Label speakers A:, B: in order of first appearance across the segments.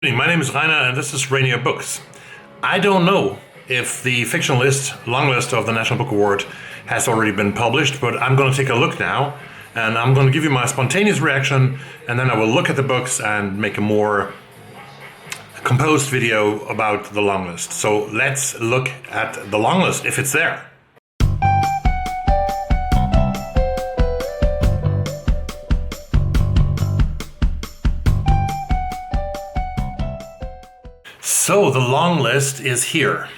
A: My name is Rainer and this is Rainier Books. I don't know if the fiction list, long list of the National Book Award has already been published, but I'm going to take a look now and I'm going to give you my spontaneous reaction, and then I will look at the books and make a more composed video about the long list. So let's look at the long list if it's there. So the long list is here.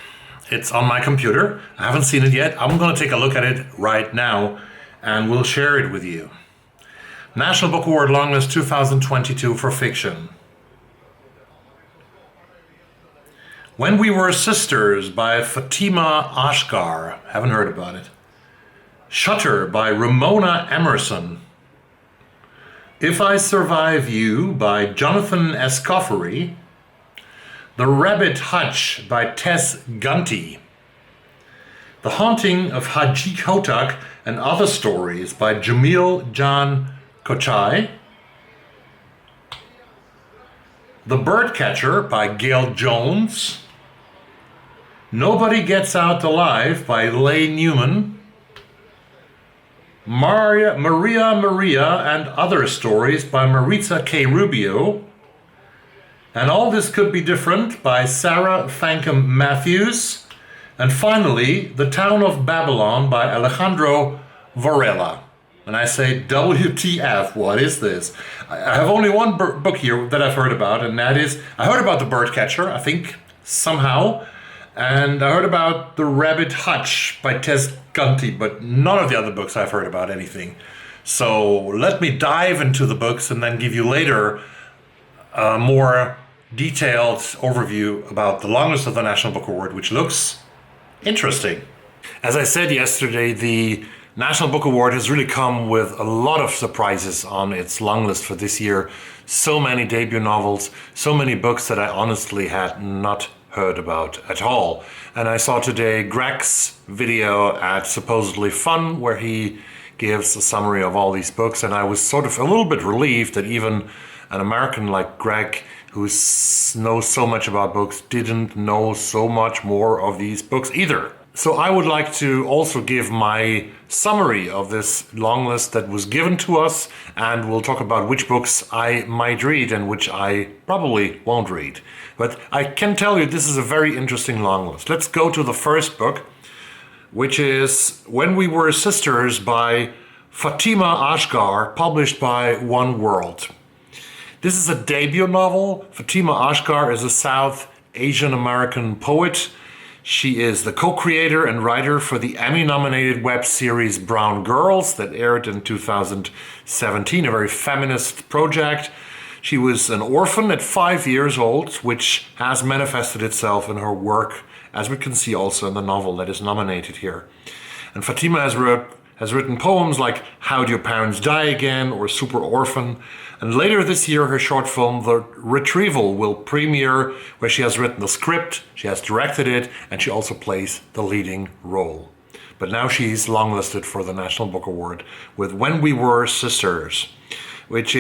A: It's on my computer. I haven't seen it yet. I'm going to take a look at it right now and we'll share it with you. National Book Award Long List 2022 for fiction. When We Were Sisters by Fatimah Asghar. Haven't heard about it. Schuster by Ramona Emerson. If I Survive You by Jonathan Escoffery. The Rabbit Hutch by Tess Gunty. The Haunting of Hajji Hotak and Other Stories by Jamil Kochai. The Birdcatcher by Gayl Jones. Nobody Gets Out Alive by Leigh Newman. Maria and Other Stories by Marytza Rubio. And All This Could Be Different by Thankam Mathews. And finally, The Town of Babylon by Alejandro Varela. And I say, WTF, what is this? I have only one book here that I've heard about, and that is, I heard about The Birdcatcher, I think, somehow. And I heard about The Rabbit Hutch by Tess Gunty, but none of the other books I've heard about anything. So let me dive into the books and then give you later a more detailed overview about the long list of the National Book Award, which looks interesting. As I said yesterday, the National Book Award has really come with a lot of surprises on its long list for this year. So many debut novels, so many books that I honestly had not heard about at all. And I saw today Greg's video at Supposedly Fun, where he gives a summary of all these books, and I was sort of a little bit relieved that even an American like Greg, who knows so much about books, didn't know so much more of these books either. So I would like to also give my summary of this long list that was given to us, and we'll talk about which books I might read and which I probably won't read. But I can tell you this is a very interesting long list. Let's go to the first book, which is When We Were Sisters by Fatimah Asghar, published by One World. This is a debut novel. Fatimah Asghar is a South Asian American poet. She is the co-creator and writer for the Emmy-nominated web series Brown Girls that aired in 2017, a very feminist project. She was an orphan at 5 years old, which has manifested itself in her work, as we can see also in the novel that is nominated here. And Fatimah has written poems like How'd Your Parents Die Again or Super Orphan. And later this year, her short film, The Retrieval, will premiere, where she has written the script, she has directed it, and she also plays the leading role. But now she's longlisted for the National Book Award with When We Were Sisters, which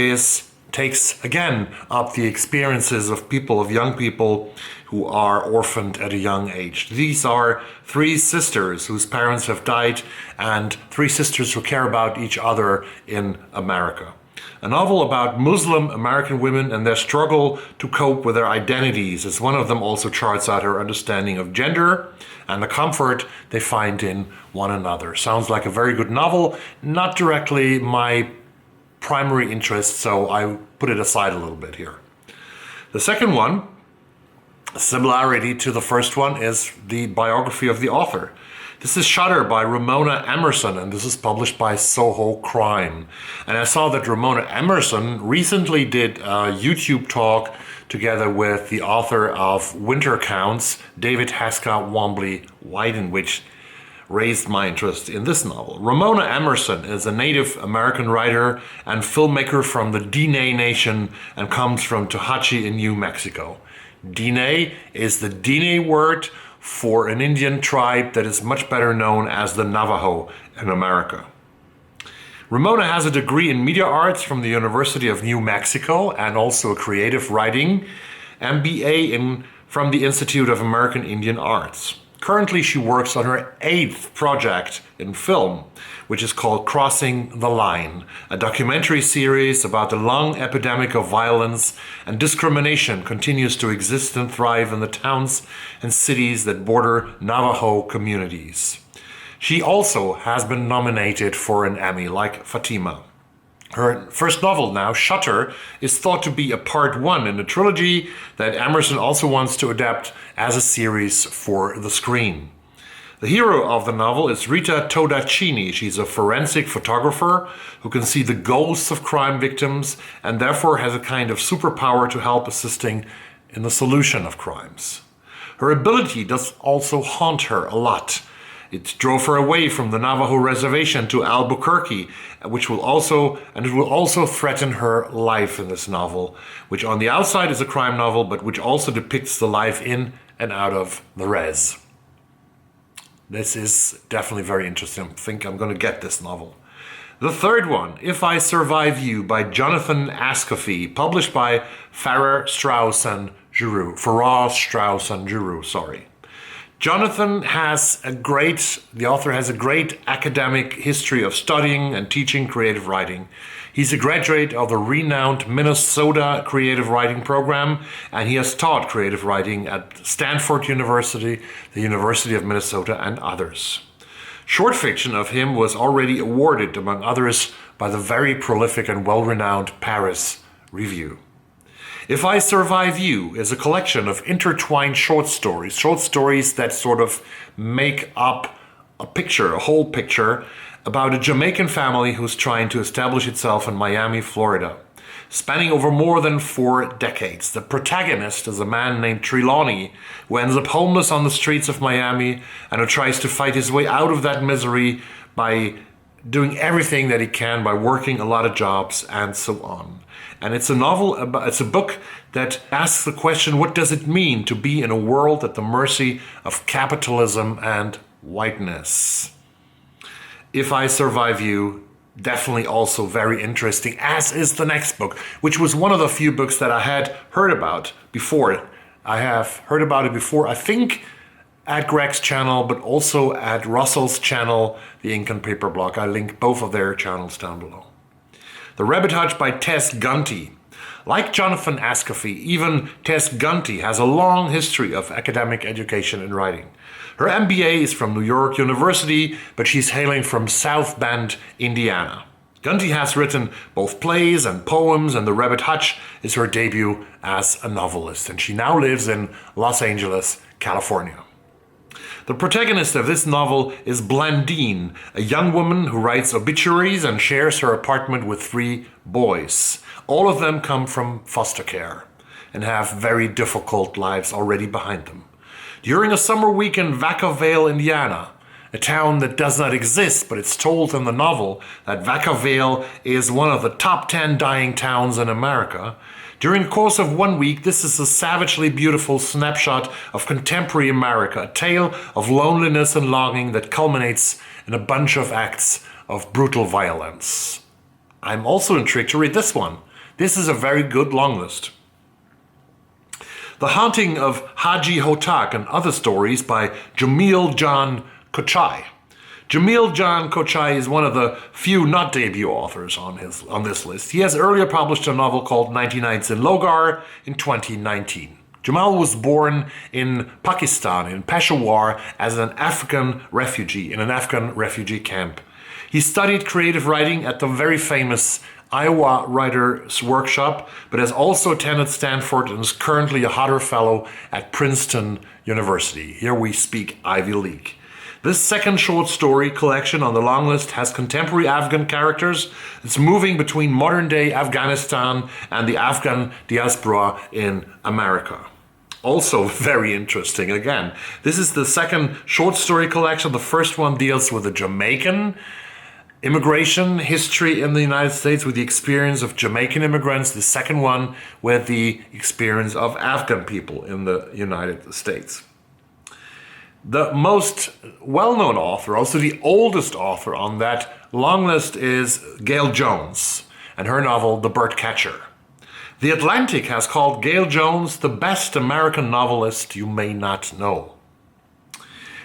A: takes again up the experiences of young people who are orphaned at a young age. These are three sisters whose parents have died and three sisters who care about each other in America. A novel about Muslim American women and their struggle to cope with their identities, as one of them also charts out her understanding of gender and the comfort they find in one another. Sounds like a very good novel, not directly my primary interest, so I put it aside a little bit here. The second one, a similarity to the first one, is the biography of the author. This is Shutter by Ramona Emerson, and this is published by Soho Crime. And I saw that Ramona Emerson recently did a YouTube talk together with the author of Winter Counts, David Haska Wombley Wyden, which raised my interest in this novel. Ramona Emerson is a Native American writer and filmmaker from the Diné Nation and comes from Kochai in New Mexico. Diné is the Diné word for an Indian tribe that is much better known as the Navajo in America. Ramona has a degree in media arts from the University of New Mexico and also a creative writing MBA from the Institute of American Indian Arts. Currently, she works on her 8th project in film, which is called Crossing the Line, a documentary series about the long epidemic of violence and discrimination continues to exist and thrive in the towns and cities that border Navajo communities. She also has been nominated for an Emmy, like Fatimah. Her first novel now, Schuster, is thought to be a part 1 in a trilogy that Emerson also wants to adapt as a series for the screen. The hero of the novel is Rita Todaccini. She's a forensic photographer who can see the ghosts of crime victims and therefore has a kind of superpower to help assisting in the solution of crimes. Her ability does also haunt her a lot. It drove her away from the Navajo reservation to Albuquerque, it will also threaten her life in this novel, which on the outside is a crime novel, but which also depicts the life in and out of the res. This is definitely very interesting. I think I'm going to get this novel. The third one, If I Survive You, by Jonathan Escoffery, published by Farrar, Straus, and Giroux. Jonathan the author has a great academic history of studying and teaching creative writing. He's a graduate of the renowned Minnesota Creative Writing Program, and he has taught creative writing at Stanford University, the University of Minnesota, and others. Short fiction of him was already awarded, among others, by the very prolific and well-renowned Paris Review. If I Survive You is a collection of intertwined short stories that sort of make up a whole picture, about a Jamaican family who's trying to establish itself in Miami, Florida, spanning over more than 4 decades. The protagonist is a man named Trelawney, who ends up homeless on the streets of Miami and who tries to fight his way out of that misery by doing everything that he can, by working a lot of jobs and so on. And it's a book that asks the question, what does it mean to be in a world at the mercy of capitalism and whiteness? If I Survive You, definitely also very interesting, as is the next book, which was one of the few books that I had heard about before. I have heard about it before, I think, at Greg's channel, but also at Russell's channel, the Ink and Paper blog. I link both of their channels down below. The Rabbit Hutch by Tess Gunty. Like Jonathan Escoffery, even Tess Gunty has a long history of academic education and writing. Her MBA is from New York University, but she's hailing from South Bend, Indiana. Gunty has written both plays and poems, and The Rabbit Hutch is her debut as a novelist, and she now lives in Los Angeles, California. The protagonist of this novel is Blandine, a young woman who writes obituaries and shares her apartment with 3 boys. All of them come from foster care and have very difficult lives already behind them. During a summer week in Vacaville, Indiana, a town that does not exist, but it's told in the novel that Vacaville is one of the top 10 dying towns in America. During the course of 1 week, this is a savagely beautiful snapshot of contemporary America, a tale of loneliness and longing that culminates in a bunch of acts of brutal violence. I'm also intrigued to read this one. This is a very good long list. The Haunting of Hajji Hotak and Other Stories by Jamil John Kochai. Jamil John Kochai is one of the few not debut authors on this list. He has earlier published a novel called 90 Nights in Logar in 2019. Jamil was born in Pakistan, in Peshawar, as an Afghan refugee, in an Afghan refugee camp. He studied creative writing at the very famous Iowa Writers' Workshop, but has also attended Stanford and is currently a Hodder Fellow at Princeton University. Here we speak Ivy League. This second short story collection on the long list has contemporary Afghan characters. It's moving between modern-day Afghanistan and the Afghan diaspora in America. Also very interesting again. This is the second short story collection. The first one deals with the Jamaican immigration history in the United States, with the experience of Jamaican immigrants. The second one with the experience of Afghan people in the United States. The most well-known author, also the oldest author on that long list, is Gayl Jones and her novel, The Birdcatcher. The Atlantic has called Gayl Jones the best American novelist you may not know.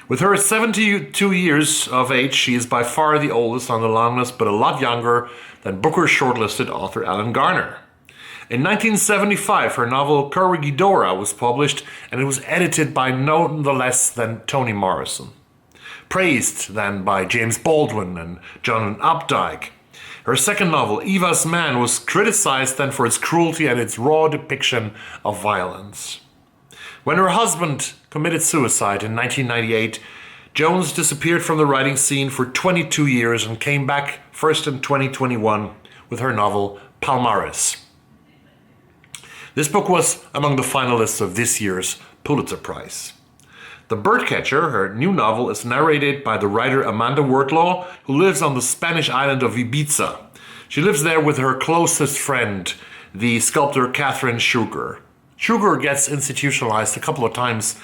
A: With her 72 years of age, she is by far the oldest on the long list, but a lot younger than Booker's shortlisted author Alan Garner. In 1975, her novel Corregidora was published, and it was edited by none less than Toni Morrison. Praised then by James Baldwin and John Updike. Her second novel, Eva's Man, was criticized then for its cruelty and its raw depiction of violence. When her husband committed suicide in 1998, Jones disappeared from the writing scene for 22 years and came back first in 2021 with her novel Palmares. This book was among the finalists of this year's Pulitzer Prize. The Birdcatcher, her new novel, is narrated by the writer Amanda Wordlaw, who lives on the Spanish island of Ibiza. She lives there with her closest friend, the sculptor Catherine Sugar. Sugar gets institutionalized a couple of times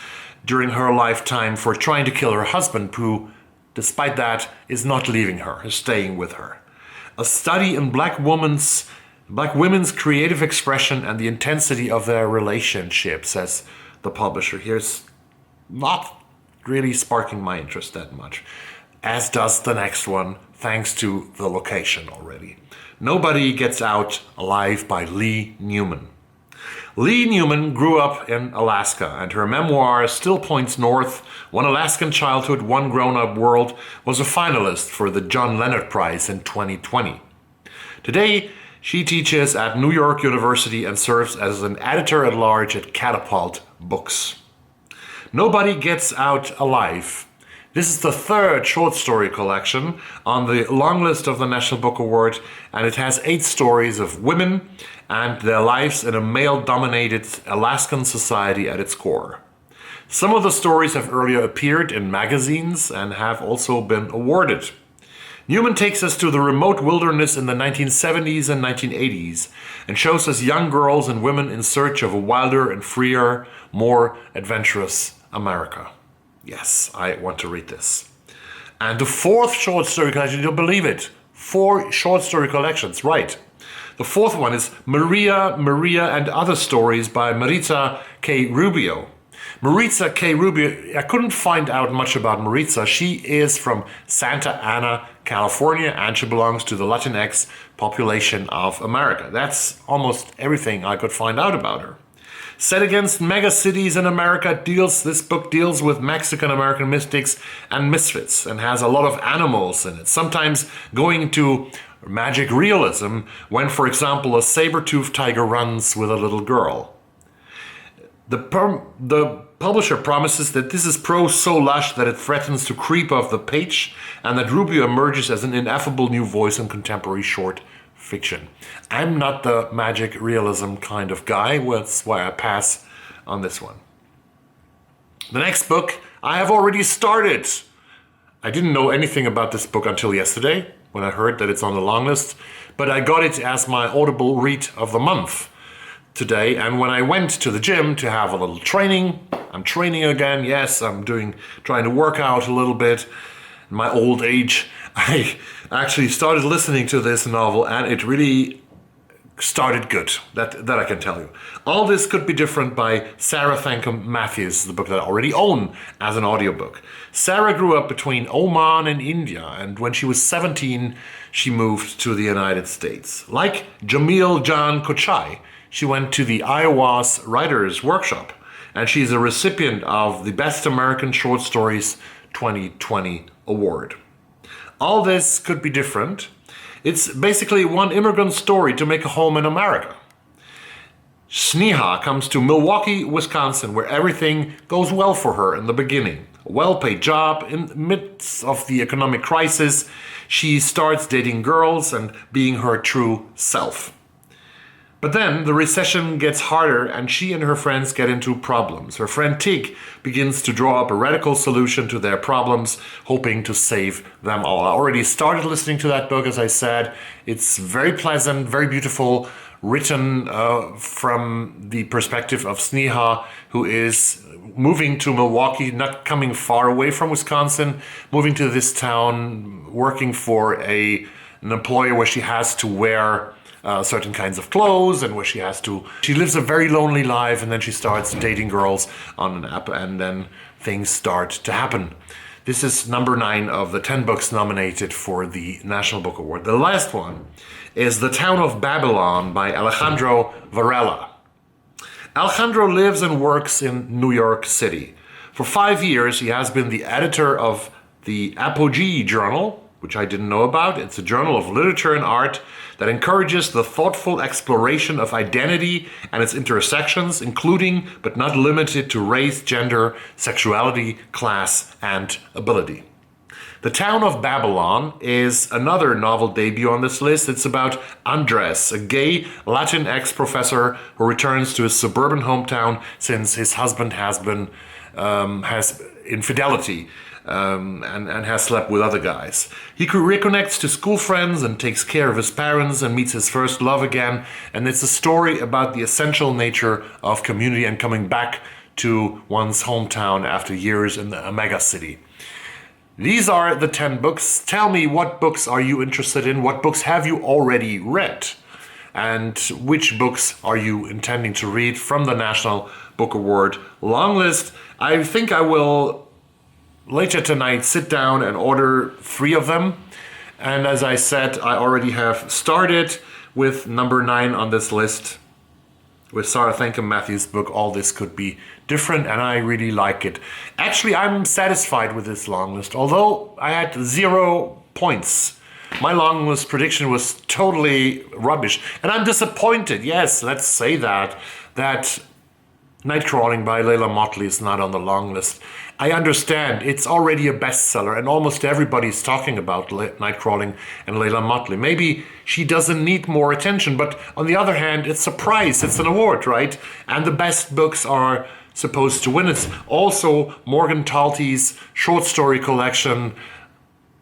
A: during her lifetime for trying to kill her husband, who, despite that, is not leaving her, is staying with her. A study in black women's creative expression and the intensity of their relationship, says the publisher. Here's not really sparking my interest that much, as does the next one, thanks to the location already. Nobody Gets Out Alive by Leigh Newman. Leigh Newman grew up in Alaska, and her memoir still points north. One Alaskan Childhood, One Grown-Up World was a finalist for the John Leonard Prize in 2020. Today, she teaches at New York University and serves as an editor-at-large at Catapult Books. Nobody Gets Out Alive. This is the third short story collection on the long list of the National Book Award, and it has 8 stories of women and their lives in a male-dominated Alaskan society at its core. Some of the stories have earlier appeared in magazines and have also been awarded. Newman takes us to the remote wilderness in the 1970s and 1980s and shows us young girls and women in search of a wilder and freer, more adventurous America. Yes, I want to read this. And the fourth short story collection, you'll believe it, 4 short story collections, right. The fourth one is Maria, and Other Stories by Marytza K. Rubio. Marytza K. Rubio, I couldn't find out much about Marytza. She is from Santa Ana, California, and she belongs to the Latinx population of America. That's almost everything I could find out about her. Set against mega cities in America, this book deals with Mexican-American mystics and misfits and has a lot of animals in it, sometimes going to magic realism when, for example, a saber-toothed tiger runs with a little girl. The publisher promises that this is prose so lush that it threatens to creep off the page and that Rubio emerges as an ineffable new voice in contemporary short fiction. I'm not the magic realism kind of guy, that's why I pass on this one. The next book I have already started. I didn't know anything about this book until yesterday when I heard that it's on the long list, but I got it as my Audible read of the month today, and when I went to the gym to have a little training, I'm training again, yes, I'm trying to work out a little bit in my old age, I actually started listening to this novel and it really started good, that I can tell you. All This Could Be Different by Sarah Thankam Mathews, the book that I already own as an audiobook. Sarah grew up between Oman and India, and when she was 17, she moved to the United States. Like Jamil John Kochai, she went to the Iowa's Writers Workshop, and she's a recipient of the Best American Short Stories 2020 award. All This Could Be Different. It's basically one immigrant story to make a home in America. Sneha comes to Milwaukee, Wisconsin, where everything goes well for her in the beginning. A well-paid job in the midst of the economic crisis. She starts dating girls and being her true self. But then the recession gets harder and she and her friends get into problems. Her friend Tig begins to draw up a radical solution to their problems, hoping to save them all. I already started listening to that book, as I said. It's very pleasant, very beautiful, written from the perspective of Sneha, who is moving to Milwaukee, not coming far away from Wisconsin, moving to this town, working for an employer where she has to wear certain kinds of clothes, and where she lives a very lonely life, and then she starts dating girls on an app, and then things start to happen. This is number 9 of the 10 books nominated for the National Book Award. The last one is The Town of Babylon by Alejandro Varela. Alejandro lives and works in New York City. For 5 years, he has been the editor of the Apogee Journal, which I didn't know about. It's a journal of literature and art that encourages the thoughtful exploration of identity and its intersections, including but not limited to race, gender, sexuality, class, and ability. The Town of Babylon is another novel debut on this list. It's about Andres, a gay Latinx professor who returns to his suburban hometown since his husband has infidelity and has slept with other guys. He reconnects to school friends and takes care of his parents and meets his first love again. And it's a story about the essential nature of community and coming back to one's hometown after years in a mega city. These are the 10 books. Tell me, what books are you interested in? What books have you already read? And which books are you intending to read from the National Book Award long list? I think I will later tonight sit down and order 3 of them. And as I said, I already have started with number 9 on this list, with Sarah Thankam Mathews' book, All This Could Be Different, and I really like it. Actually, I'm satisfied with this long list, although I had 0 points. My long list prediction was totally rubbish, and I'm disappointed, yes, let's say that Nightcrawling by Leila Motley is not on the long list. I understand, it's already a bestseller, and almost everybody's talking about Nightcrawling and Leila Motley. Maybe she doesn't need more attention, but on the other hand, it's a prize, it's an award, right? And the best books are supposed to win. It's also Morgan Talty's short story collection,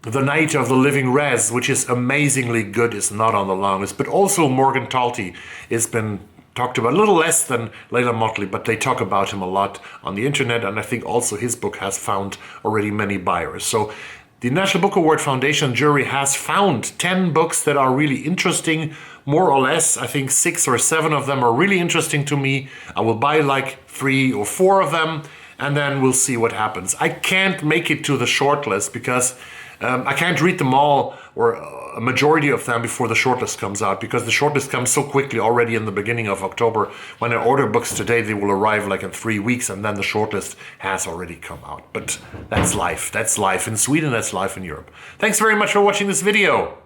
A: The Night of the Living Res, which is amazingly good, is not on the long list. But also Morgan Talty has been talked about, a little less than Leila Motley, but they talk about him a lot on the internet, and I think also his book has found already many buyers. So the National Book Award Foundation jury has found 10 books that are really interesting, more or less. I think 6 or 7 of them are really interesting to me. I will buy like 3 or 4 of them, and then we'll see what happens. I can't make it to the shortlist because I can't read them all, or a majority of them, before the shortlist comes out, because the shortlist comes so quickly already in the beginning of October. When I order books today, they will arrive like in 3 weeks, and then the shortlist has already come out. But that's life. That's life in Sweden. That's life in Europe. Thanks very much for watching this video.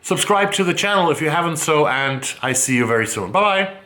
A: Subscribe to the channel if you haven't so, and I see you very soon. Bye-bye.